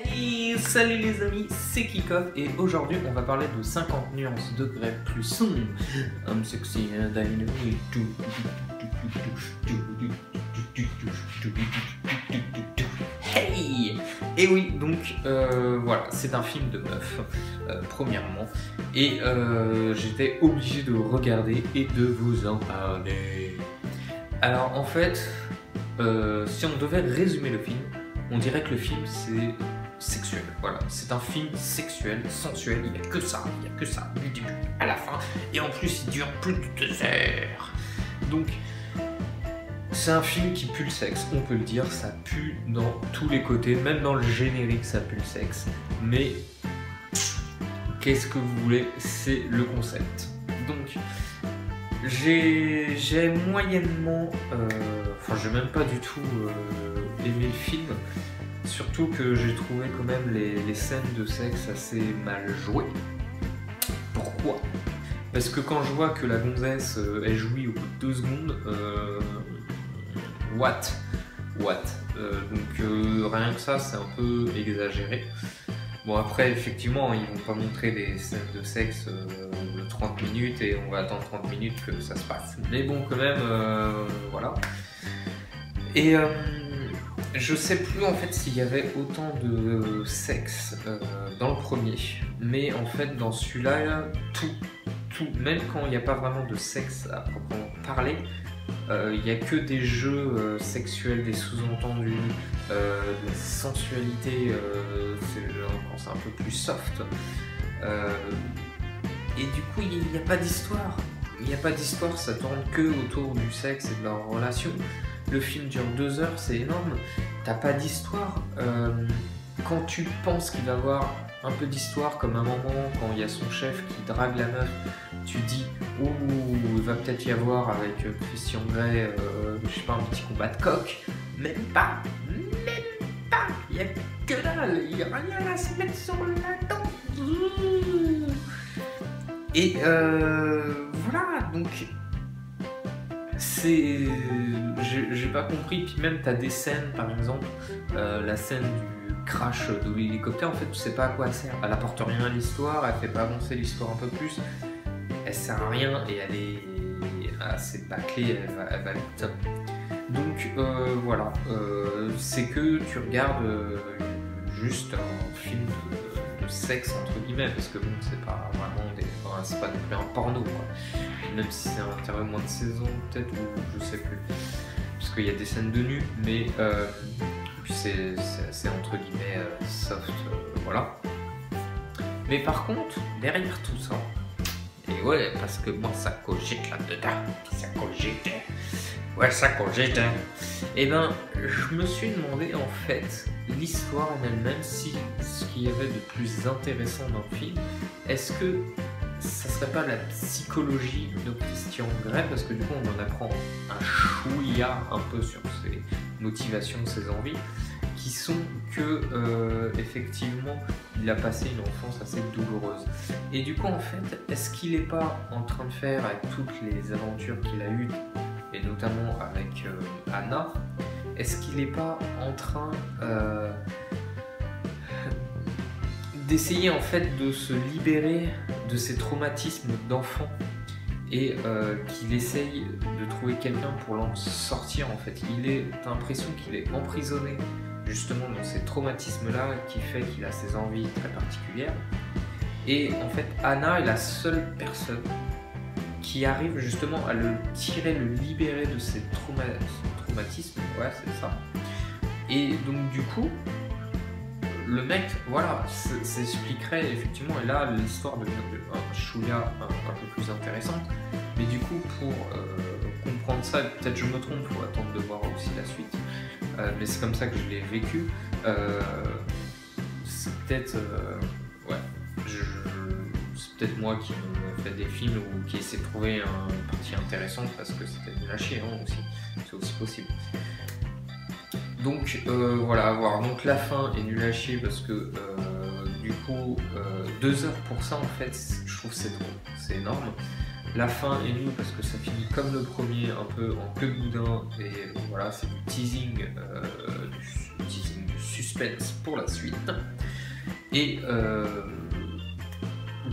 Hey, salut les amis, c'est Kickoff et aujourd'hui on va parler de 50 nuances degrés plus sombres. I'm sexy and I know it. Hey! Et oui, donc voilà, c'est un film de meuf, premièrement, et j'étais obligé de le regarder et de vous en parler. Alors en fait, si on devait résumer le film, on dirait que le film c'est sexuel, voilà, c'est un film sexuel, sensuel, il n'y a que ça, du début à la fin, et en plus il dure plus de 2 heures. Donc c'est un film qui pue le sexe, on peut le dire, ça pue dans tous les côtés, même dans le générique ça pue le sexe, mais qu'est-ce que vous voulez, c'est le concept. Donc j'ai moyennement, enfin j'ai même pas du tout aimé le film, surtout que j'ai trouvé quand même les scènes de sexe assez mal jouées. Pourquoi? Parce que quand je vois que la gonzesse elle jouit au bout de 2 secondes, what? Donc rien que ça c'est un peu exagéré. Bon après effectivement ils vont pas montrer des scènes de sexe de 30 minutes et on va attendre 30 minutes que ça se passe. Mais bon quand même voilà. Et je sais plus en fait s'il y avait autant de sexe dans le premier. Mais en fait dans celui-là, tout, même quand il n'y a pas vraiment de sexe à proprement parler, il n'y a que des jeux sexuels, des sous-entendus, de la sensualité, quand c'est un peu plus soft. Et du coup, il n'y a pas d'histoire. Il n'y a pas d'histoire, ça tourne que autour du sexe et de leur relation. Le film dure 2 heures, c'est énorme. T'as pas d'histoire. Quand tu penses qu'il va y avoir un peu d'histoire, comme un moment quand il y a son chef qui drague la meuf, tu dis ouh, il va peut-être y avoir avec Christian Grey, je sais pas, un petit combat de coq. Même pas, il y a que dalle, il y a rien à se mettre sur la dent. Et voilà, donc c'est, j'ai pas compris. Puis même t'as des scènes, par exemple, la scène du crash de l'hélicoptère, en fait tu sais pas à quoi elle sert, elle apporte rien à l'histoire, elle fait pas avancer l'histoire un peu plus, elle sert à rien et elle est assez bâclée, elle va vite. Donc voilà, c'est que tu regardes juste un film de sexe entre guillemets, parce que bon c'est pas vraiment c'est pas non plus un porno quoi. Même si c'est un intérêt moins de saison peut-être, ou je sais plus, parce qu'il y a des scènes de nu, mais puis c'est assez entre guillemets soft, voilà. Mais par contre, derrière tout ça, et ouais, parce que bon, ça cogite là-dedans, ça cogite, ouais, ça cogite, et ben, je me suis demandé en fait, l'histoire en elle-même, si ce qu'il y avait de plus intéressant dans le film, est-ce que ça serait pas la psychologie de Christian Grey, parce que du coup on en apprend un chouïa un peu sur ses motivations, ses envies, qui sont que effectivement il a passé une enfance assez douloureuse. Et du coup en fait, est-ce qu'il n'est pas en train de faire avec toutes les aventures qu'il a eues, et notamment avec Anna, est-ce qu'il n'est pas en train d'essayer en fait de se libérer de ses traumatismes d'enfant, et qu'il essaye de trouver quelqu'un pour l'en sortir en fait. T'as l'impression qu'il est emprisonné justement dans ces traumatismes là, qui fait qu'il a ses envies très particulières, et en fait Anna est la seule personne qui arrive justement à le tirer, le libérer de ses traumatismes, ouais c'est ça. Et donc du coup le mec, voilà, ça expliquerait effectivement, et là l'histoire devient un chouïa un peu plus intéressante, mais du coup pour comprendre ça, peut-être je me trompe, il faut attendre de voir aussi la suite, mais c'est comme ça que je l'ai vécu, c'est peut-être, ouais, c'est peut-être moi qui me fais des films ou qui essaie de trouver une partie intéressante parce que c'était nul à chier hein, aussi, c'est aussi possible. Donc voilà, à voir. Donc la fin est nulle à chier parce que du coup 2 heures pour ça en fait, je trouve c'est trop, c'est énorme. La fin est nulle parce que ça finit comme le premier, un peu en queue de boudin, et voilà, c'est du teasing du suspense pour la suite. Et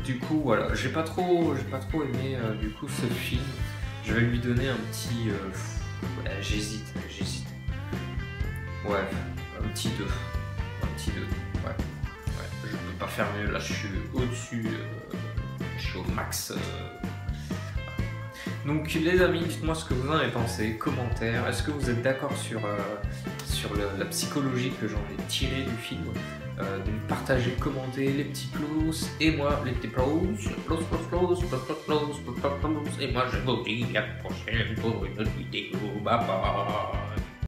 du coup, voilà, j'ai pas trop aimé du coup ce film. Je vais lui donner un petit. Ouais, j'hésite. Ouais, un petit 2. Ouais, je peux pas faire mieux. Là, je suis au-dessus. Je suis au max. Donc, les amis, dites-moi ce que vous en avez pensé. Commentaires. Est-ce que vous êtes d'accord sur la psychologie que j'en ai tirée du film? Donc partagez, commentez les petits pouces, et moi les petits pouces, et moi je vous dis à la prochaine pour une autre vidéo, bye bye.